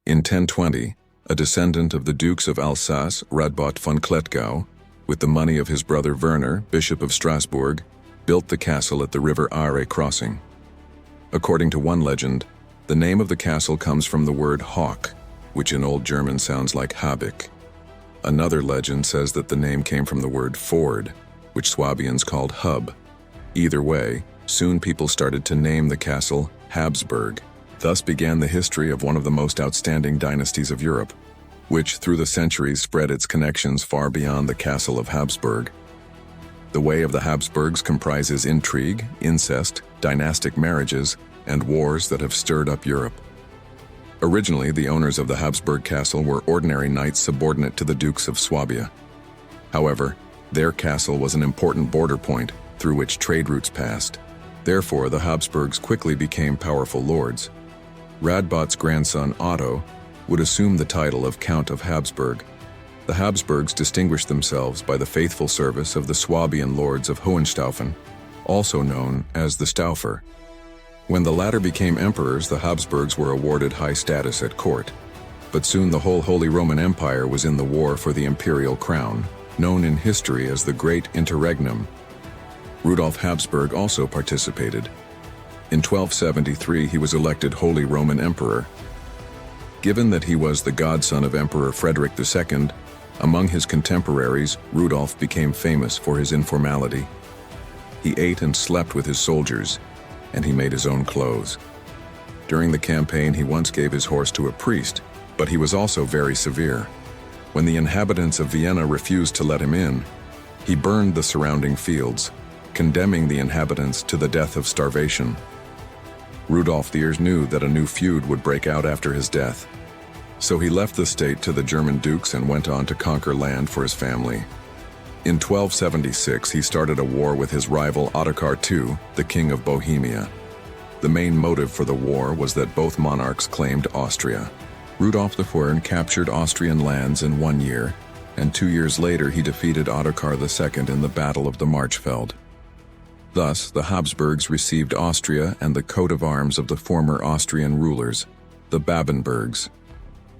In 1020, a descendant of the Dukes of Alsace, Radbot von Klettgau, with the money of his brother Werner, Bishop of Strasbourg, built the castle at the river Aare crossing. According to one legend, the name of the castle comes from the word hawk, which in Old German sounds like Habik. Another legend says that the name came from the word ford, which Swabians called hub. Either way, soon people started to name the castle Habsburg. Thus began the history of one of the most outstanding dynasties of Europe, which through the centuries spread its connections far beyond the castle of Habsburg. The way of the Habsburgs comprises intrigue, incest, dynastic marriages, and wars that have stirred up Europe. Originally, the owners of the Habsburg castle were ordinary knights subordinate to the Dukes of Swabia. However, their castle was an important border point through which trade routes passed. Therefore, the Habsburgs quickly became powerful lords. Radbot's grandson Otto would assume the title of Count of Habsburg. The Habsburgs distinguished themselves by the faithful service of the Swabian lords of Hohenstaufen, also known as the Stauffer. When the latter became emperors, the Habsburgs were awarded high status at court. But soon the whole Holy Roman Empire was in the war for the imperial crown, known in history as the Great Interregnum. Rudolf Habsburg also participated. In 1273, he was elected Holy Roman Emperor. Given that he was the godson of Emperor Frederick II, among his contemporaries, Rudolf became famous for his informality. He ate and slept with his soldiers, and he made his own clothes. During the campaign, he once gave his horse to a priest, but he was also very severe. When the inhabitants of Vienna refused to let him in, he burned the surrounding fields, condemning the inhabitants to the death of starvation. Rudolf the Ears knew that a new feud would break out after his death, so he left the state to the German dukes and went on to conquer land for his family. In 1276, he started a war with his rival Ottokar II, the King of Bohemia. The main motive for the war was that both monarchs claimed Austria. Rudolf the Horn captured Austrian lands in 1 year, and 2 years later he defeated Ottokar II in the Battle of the Marchfeld. Thus, the Habsburgs received Austria and the coat of arms of the former Austrian rulers, the Babenbergs.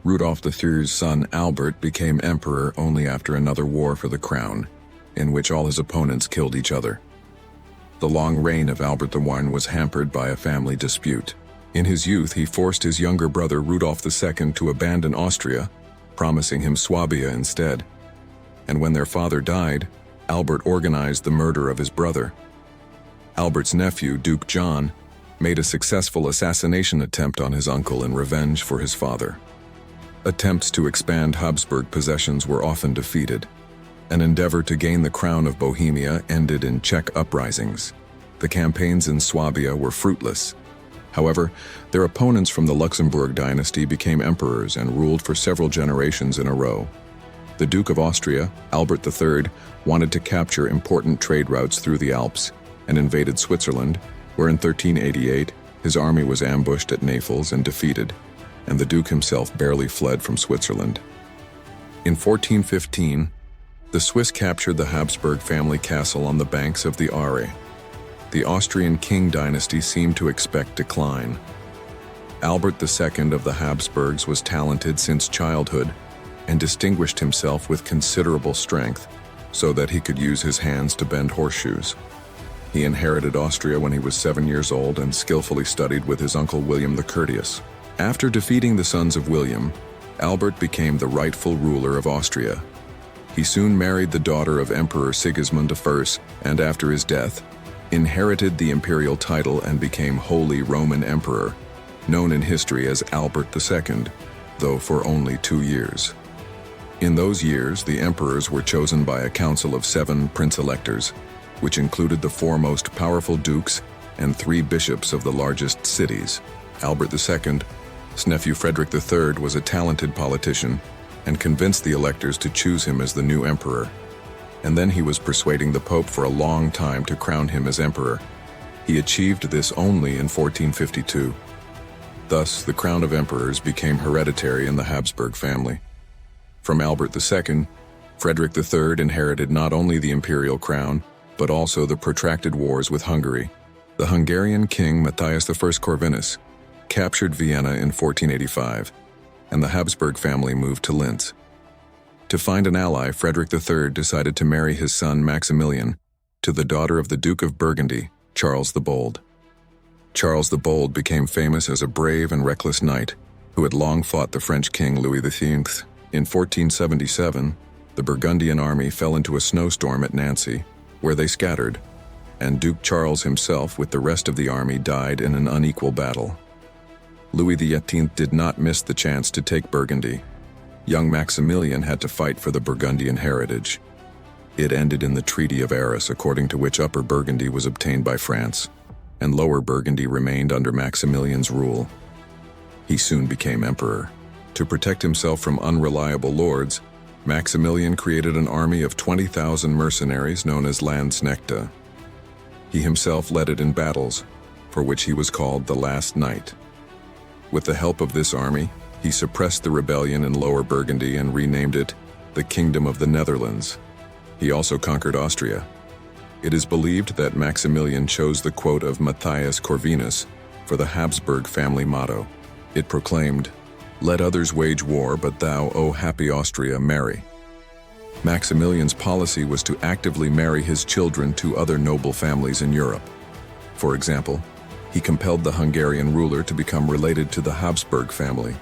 Rudolf III's son Albert became emperor only after another war for the crown, in which all his opponents killed each other. The long reign of Albert I was hampered by a family dispute. In his youth, he forced his younger brother Rudolf II to abandon Austria, promising him Swabia instead. And when their father died, Albert organized the murder of his brother. Albert's nephew, Duke John, made a successful assassination attempt on his uncle in revenge for his father. Attempts to expand Habsburg possessions were often defeated. An endeavor to gain the crown of Bohemia ended in Czech uprisings. The campaigns in Swabia were fruitless. However, their opponents from the Luxembourg dynasty became emperors and ruled for several generations in a row. The Duke of Austria, Albert III, wanted to capture important trade routes through the Alps and invaded Switzerland, where in 1388 his army was ambushed at Naples and defeated, and the Duke himself barely fled from Switzerland. In 1415, the Swiss captured the Habsburg family castle on the banks of the Aare. The Austrian king dynasty seemed to expect decline. Albert II of the Habsburgs was talented since childhood and distinguished himself with considerable strength so that he could use his hands to bend horseshoes. He inherited Austria when he was 7 years old and skillfully studied with his uncle William the Courteous. After defeating the sons of William, Albert became the rightful ruler of Austria. He soon married the daughter of Emperor Sigismund I, and after his death, inherited the imperial title and became Holy Roman Emperor, known in history as Albert II, though for only 2 years. In those years, the emperors were chosen by a council of 7 prince-electors, which included the 4 most powerful dukes and 3 bishops of the largest cities. Albert II's nephew Frederick III was a talented politician and convinced the electors to choose him as the new emperor. And then he was persuading the Pope for a long time to crown him as emperor. He achieved this only in 1452. Thus, the crown of emperors became hereditary in the Habsburg family. From Albert II, Frederick III inherited not only the imperial crown, but also the protracted wars with Hungary. The Hungarian king Matthias I Corvinus captured Vienna in 1485. and the Habsburg family moved to Linz. To find an ally, Frederick III decided to marry his son Maximilian to the daughter of the Duke of Burgundy, Charles the Bold. Charles the Bold became famous as a brave and reckless knight who had long fought the French king Louis XV. In 1477, the Burgundian army fell into a snowstorm at Nancy, where they scattered, and Duke Charles himself with the rest of the army died in an unequal battle. Louis XVIII did not miss the chance to take Burgundy. Young Maximilian had to fight for the Burgundian heritage. It ended in the Treaty of Arras, according to which Upper Burgundy was obtained by France, and Lower Burgundy remained under Maximilian's rule. He soon became emperor. To protect himself from unreliable lords, Maximilian created an army of 20,000 mercenaries known as Landsknechte. He himself led it in battles, for which he was called the Last Knight. With the help of this army, he suppressed the rebellion in Lower Burgundy and renamed it the Kingdom of the Netherlands. He also conquered Austria. It is believed that Maximilian chose the quote of Matthias Corvinus for the Habsburg family motto. It proclaimed, "Let others wage war, but thou, O happy Austria, marry." Maximilian's policy was to actively marry his children to other noble families in Europe. For example, he compelled the Hungarian ruler to become related to the Habsburg family.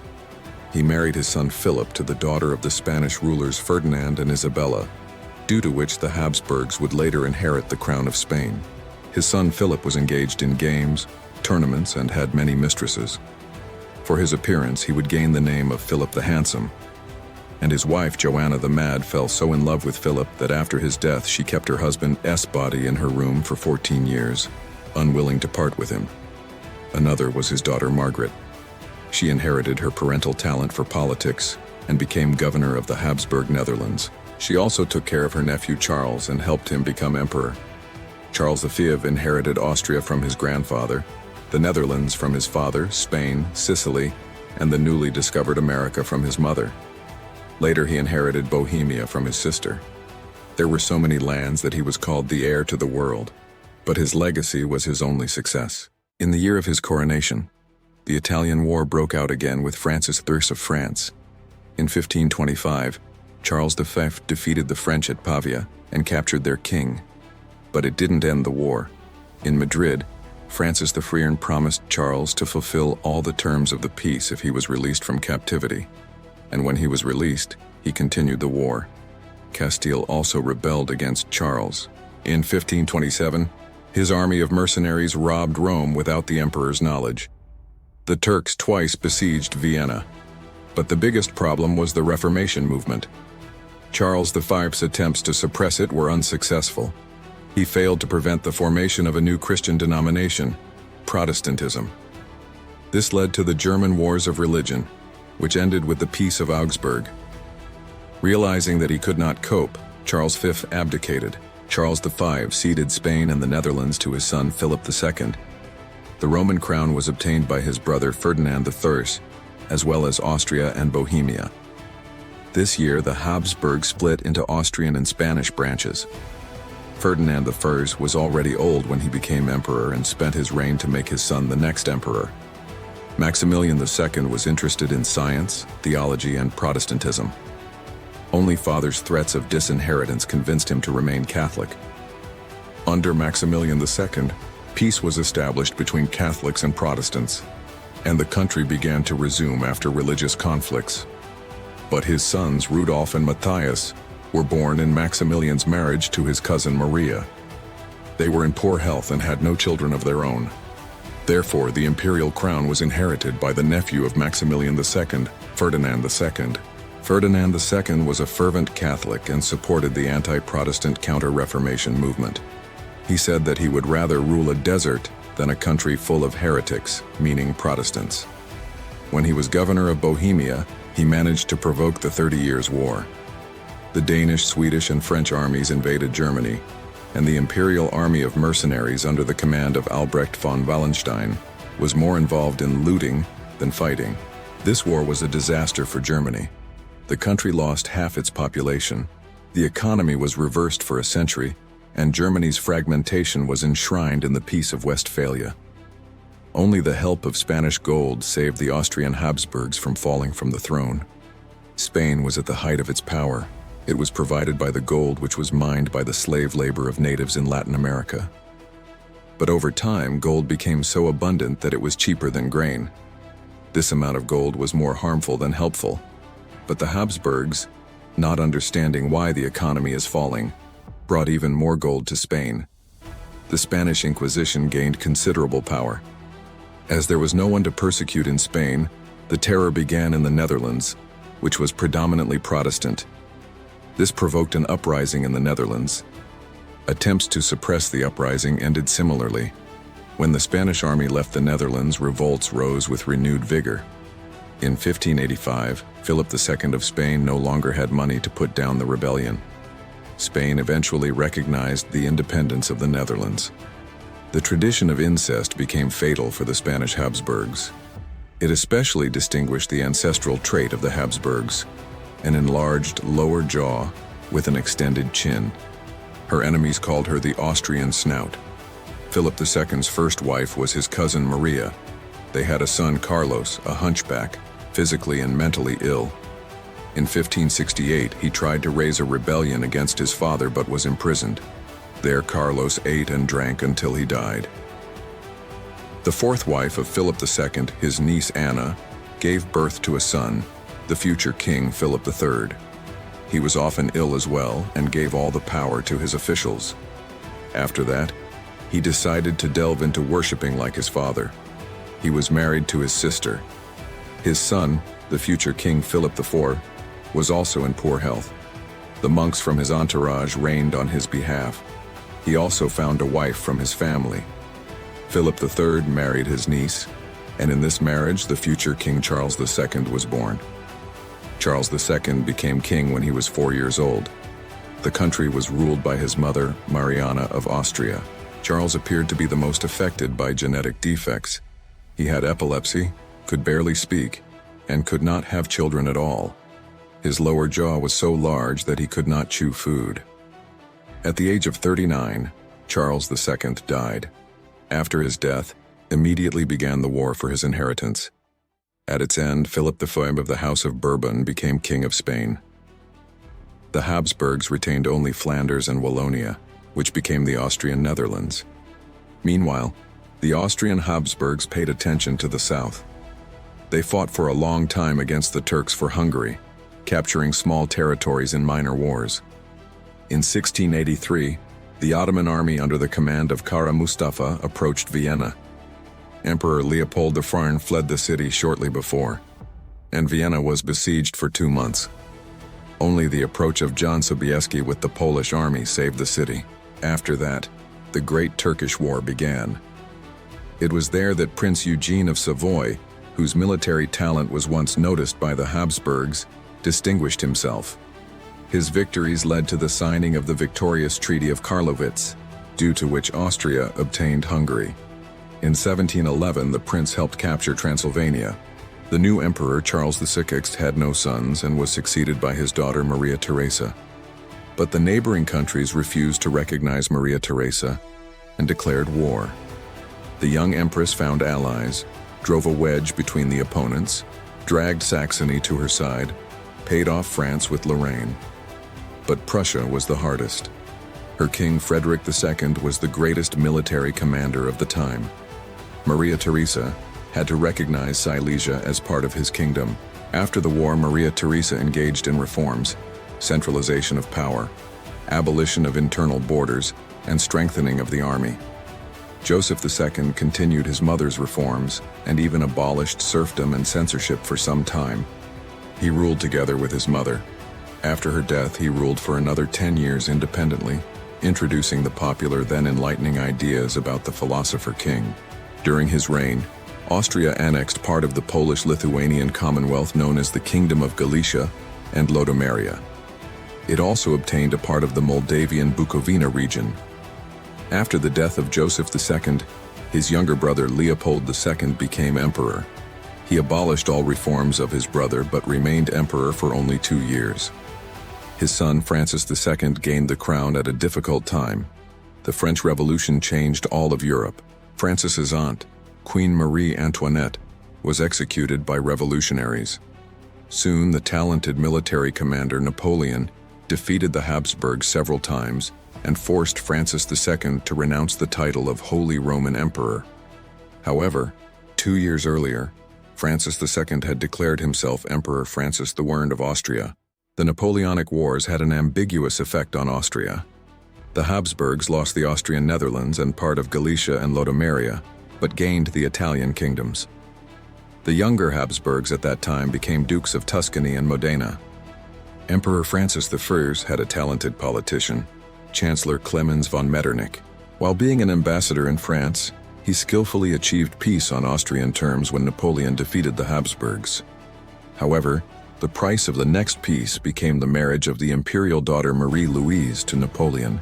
He married his son Philip to the daughter of the Spanish rulers Ferdinand and Isabella, due to which the Habsburgs would later inherit the crown of Spain. His son Philip was engaged in games, tournaments, and had many mistresses. For his appearance, he would gain the name of Philip the Handsome, and his wife Joanna the Mad fell so in love with Philip that after his death she kept her husband's body in her room for 14 years, unwilling to part with him. Another was his daughter Margaret. She inherited her parental talent for politics and became governor of the Habsburg Netherlands. She also took care of her nephew Charles and helped him become emperor. Charles V inherited Austria from his grandfather, the Netherlands from his father, Spain, Sicily, and the newly discovered America from his mother. Later he inherited Bohemia from his sister. There were so many lands that he was called the heir to the world, but his legacy was his only success. In the year of his coronation, the Italian War broke out again with Francis I of France. In 1525, Charles V defeated the French at Pavia and captured their king. But it didn't end the war. In Madrid, Francis the Freer promised Charles to fulfill all the terms of the peace if he was released from captivity. And when he was released, he continued the war. Castile also rebelled against Charles. In 1527, his army of mercenaries robbed Rome without the emperor's knowledge. The Turks twice besieged Vienna. But the biggest problem was the Reformation movement. Charles V's attempts to suppress it were unsuccessful. He failed to prevent the formation of a new Christian denomination, Protestantism. This led to the German Wars of Religion, which ended with the Peace of Augsburg. Realizing that he could not cope, Charles V abdicated. Charles V ceded Spain and the Netherlands to his son Philip II. The Roman crown was obtained by his brother Ferdinand III, as well as Austria and Bohemia. This year, the Habsburgs split into Austrian and Spanish branches. Ferdinand I was already old when he became emperor and spent his reign to make his son the next emperor. Maximilian II was interested in science, theology, and Protestantism. Only father's threats of disinheritance convinced him to remain Catholic. Under Maximilian II, peace was established between Catholics and Protestants, and the country began to resume after religious conflicts. But his sons, Rudolf and Matthias, were born in Maximilian's marriage to his cousin Maria. They were in poor health and had no children of their own. Therefore, the imperial crown was inherited by the nephew of Maximilian II, Ferdinand II. Ferdinand II was a fervent Catholic and supported the anti-Protestant Counter-Reformation movement. He said that he would rather rule a desert than a country full of heretics, meaning Protestants. When he was governor of Bohemia, he managed to provoke the 30 Years' War. The Danish, Swedish, and French armies invaded Germany, and the imperial army of mercenaries under the command of Albrecht von Wallenstein was more involved in looting than fighting. This war was a disaster for Germany. The country lost half its population, the economy was reversed for a century, and Germany's fragmentation was enshrined in the Peace of Westphalia. Only the help of Spanish gold saved the Austrian Habsburgs from falling from the throne. Spain was at the height of its power. It was provided by the gold which was mined by the slave labor of natives in Latin America. But over time, gold became so abundant that it was cheaper than grain. This amount of gold was more harmful than helpful. But the Habsburgs, not understanding why the economy is falling, brought even more gold to Spain. The Spanish Inquisition gained considerable power. As there was no one to persecute in Spain, the terror began in the Netherlands, which was predominantly Protestant. This provoked an uprising in the Netherlands. Attempts to suppress the uprising ended similarly. When the Spanish army left the Netherlands, revolts rose with renewed vigor. In 1585, Philip II of Spain no longer had money to put down the rebellion. Spain eventually recognized the independence of the Netherlands. The tradition of incest became fatal for the Spanish Habsburgs. It especially distinguished the ancestral trait of the Habsburgs, an enlarged lower jaw with an extended chin. Her enemies called her the Austrian snout. Philip II's first wife was his cousin Maria. They had a son, Carlos, a hunchback, physically and mentally ill. In 1568, he tried to raise a rebellion against his father but was imprisoned. There, Carlos ate and drank until he died. The fourth wife of Philip II, his niece Anna, gave birth to a son, the future King Philip III. He was often ill as well and gave all the power to his officials. After that, he decided to delve into worshiping like his father. He was married to his sister. His son, the future King Philip IV, was also in poor health. The monks from his entourage reigned on his behalf. He also found a wife from his family. Philip III married his niece, and in this marriage the future King Charles II was born. Charles II became king when he was 4 years old. The country was ruled by his mother, Mariana of Austria. Charles appeared to be the most affected by genetic defects. He had epilepsy, could barely speak, and could not have children at all. His lower jaw was so large that he could not chew food. At the age of 39, Charles II died. After his death, immediately began the war for his inheritance. At its end, Philip V of the House of Bourbon became King of Spain. The Habsburgs retained only Flanders and Wallonia, which became the Austrian Netherlands. Meanwhile, the Austrian Habsburgs paid attention to the south. They fought for a long time against the Turks for Hungary, capturing small territories in minor wars. In 1683, the Ottoman army under the command of Kara Mustafa approached Vienna. Emperor Leopold IV fled the city shortly before, and Vienna was besieged for 2 months. Only the approach of John Sobieski with the Polish army saved the city. After that, the Great Turkish War began. It was there that Prince Eugene of Savoy, whose military talent was once noticed by the Habsburgs, distinguished himself. His victories led to the signing of the victorious Treaty of Karlowitz, due to which Austria obtained Hungary. In 1711, the prince helped capture Transylvania. The new emperor, Charles VI, had no sons and was succeeded by his daughter Maria Theresa. But the neighboring countries refused to recognize Maria Theresa and declared war. The young empress found allies, drove a wedge between the opponents, dragged Saxony to her side, paid off France with Lorraine. But Prussia was the hardest. Her king Frederick II was the greatest military commander of the time. Maria Theresa had to recognize Silesia as part of his kingdom. After the war, Maria Theresa engaged in reforms, centralization of power, abolition of internal borders, and strengthening of the army. Joseph II continued his mother's reforms and even abolished serfdom and censorship for some time. He ruled together with his mother. After her death, he ruled for another 10 years independently, introducing the popular then enlightening ideas about the philosopher king. During his reign, Austria annexed part of the Polish-Lithuanian Commonwealth known as the Kingdom of Galicia and Lodomeria. It also obtained a part of the Moldavian Bukovina region. After the death of Joseph II, his younger brother Leopold II became emperor. He abolished all reforms of his brother but remained emperor for only 2 years. His son Francis II gained the crown at a difficult time. The French Revolution changed all of Europe. Francis's aunt, Queen Marie Antoinette, was executed by revolutionaries. Soon, the talented military commander Napoleon defeated the Habsburgs several times and forced Francis II to renounce the title of Holy Roman Emperor. However, 2 years earlier, Francis II had declared himself Emperor Francis I of Austria. The Napoleonic Wars had an ambiguous effect on Austria. The Habsburgs lost the Austrian Netherlands and part of Galicia and Lodomeria, but gained the Italian kingdoms. The younger Habsburgs at that time became Dukes of Tuscany and Modena. Emperor Francis I had a talented politician, Chancellor Clemens von Metternich. While being an ambassador in France, he skillfully achieved peace on Austrian terms when Napoleon defeated the Habsburgs. However, the price of the next peace became the marriage of the imperial daughter Marie-Louise to Napoleon,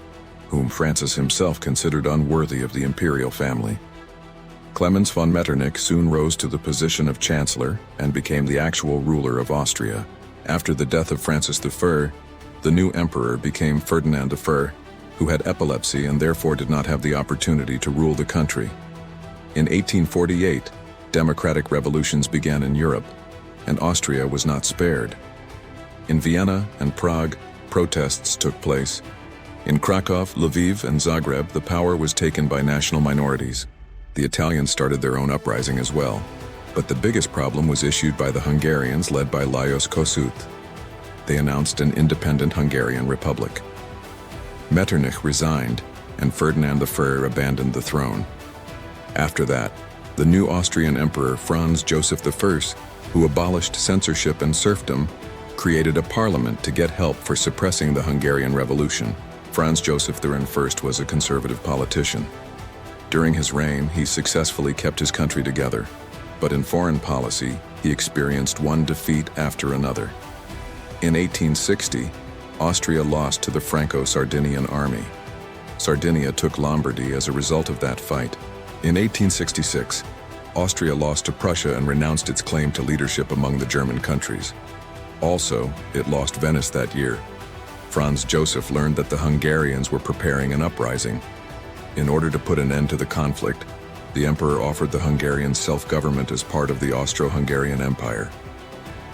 whom Francis himself considered unworthy of the imperial family. Clemens von Metternich soon rose to the position of chancellor and became the actual ruler of Austria. After the death of Francis I, the new emperor became Ferdinand I, who had epilepsy and therefore did not have the opportunity to rule the country. In 1848, democratic revolutions began in Europe, and Austria was not spared. In Vienna and Prague, protests took place. In Krakow, Lviv, and Zagreb, the power was taken by national minorities. The Italians started their own uprising as well, but the biggest problem was issued by the Hungarians led by Lajos Kossuth. They announced an independent Hungarian republic. Metternich resigned, and Ferdinand I abandoned the throne. After that, the new Austrian Emperor Franz Joseph I, who abolished censorship and serfdom, created a parliament to get help for suppressing the Hungarian Revolution. Franz Joseph I was a conservative politician. During his reign, he successfully kept his country together, but in foreign policy, he experienced one defeat after another. In 1860, Austria lost to the Franco-Sardinian army. Sardinia took Lombardy as a result of that fight. In 1866, Austria lost to Prussia and renounced its claim to leadership among the German countries. Also, it lost Venice that year. Franz Joseph learned that the Hungarians were preparing an uprising. In order to put an end to the conflict, the emperor offered the Hungarians self-government as part of the Austro-Hungarian Empire.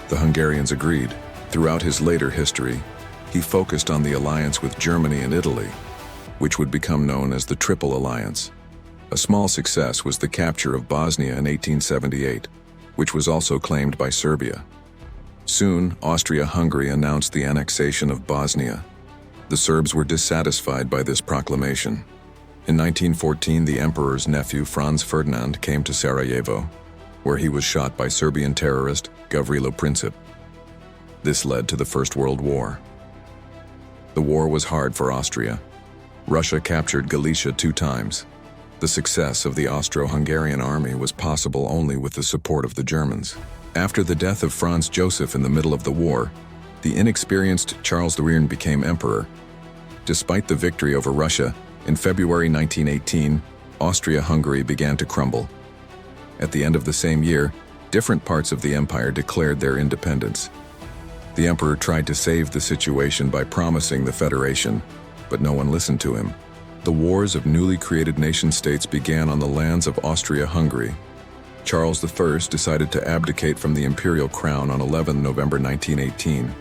The Hungarians agreed. Throughout his later history, he focused on the alliance with Germany and Italy, which would become known as the Triple Alliance. A small success was the capture of Bosnia in 1878, which was also claimed by Serbia. Soon, Austria-Hungary announced the annexation of Bosnia. The Serbs were dissatisfied by this proclamation. In 1914, the emperor's nephew Franz Ferdinand came to Sarajevo, where he was shot by Serbian terrorist Gavrilo Princip. This led to the First World War. The war was hard for Austria. Russia captured Galicia 2 times. The success of the Austro-Hungarian army was possible only with the support of the Germans. After the death of Franz Joseph in the middle of the war, the inexperienced Charles the Iron became emperor. Despite the victory over Russia, in February 1918, Austria-Hungary began to crumble. At the end of the same year, different parts of the empire declared their independence. The emperor tried to save the situation by promising the federation, but no one listened to him. The wars of newly created nation-states began on the lands of Austria-Hungary. Charles I decided to abdicate from the imperial crown on 11 November 1918.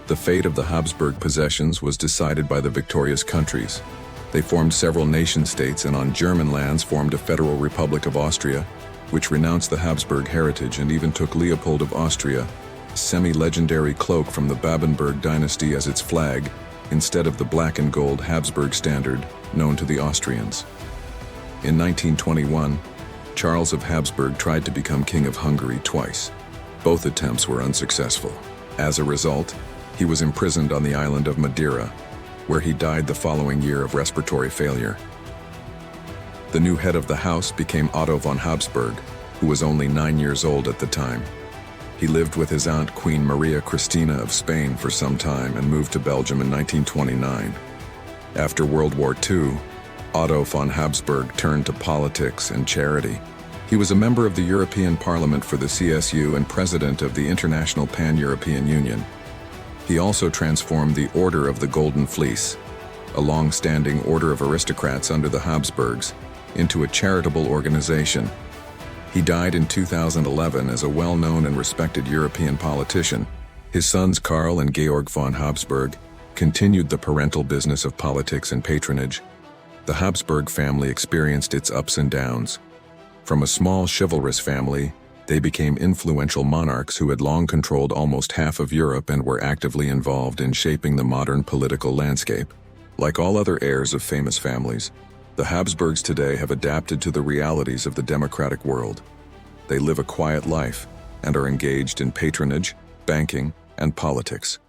The fate of the Habsburg possessions was decided by the victorious countries. They formed several nation-states and on German lands formed a federal republic of Austria, which renounced the Habsburg heritage and even took Leopold of Austria, a semi-legendary cloak from the Babenberg dynasty, as its flag, instead of the black and gold Habsburg standard known to the Austrians. In 1921, Charles of Habsburg tried to become King of Hungary twice. Both attempts were unsuccessful. As a result, he was imprisoned on the island of Madeira, where he died the following year of respiratory failure. The new head of the house became Otto von Habsburg, who was only 9 years old at the time. He lived with his aunt Queen Maria Christina of Spain for some time and moved to Belgium in 1929. After World War II, Otto von Habsburg turned to politics and charity. He was a member of the European Parliament for the CSU and president of the International Pan-European Union. He also transformed the Order of the Golden Fleece, a long-standing order of aristocrats under the Habsburgs, into a charitable organization. He died in 2011 as a well-known and respected European politician. His sons Karl and Georg von Habsburg continued the parental business of politics and patronage. The Habsburg family experienced its ups and downs. From a small chivalrous family, they became influential monarchs who had long controlled almost half of Europe and were actively involved in shaping the modern political landscape. Like all other heirs of famous families, the Habsburgs today have adapted to the realities of the democratic world. They live a quiet life and are engaged in patronage, banking, and politics.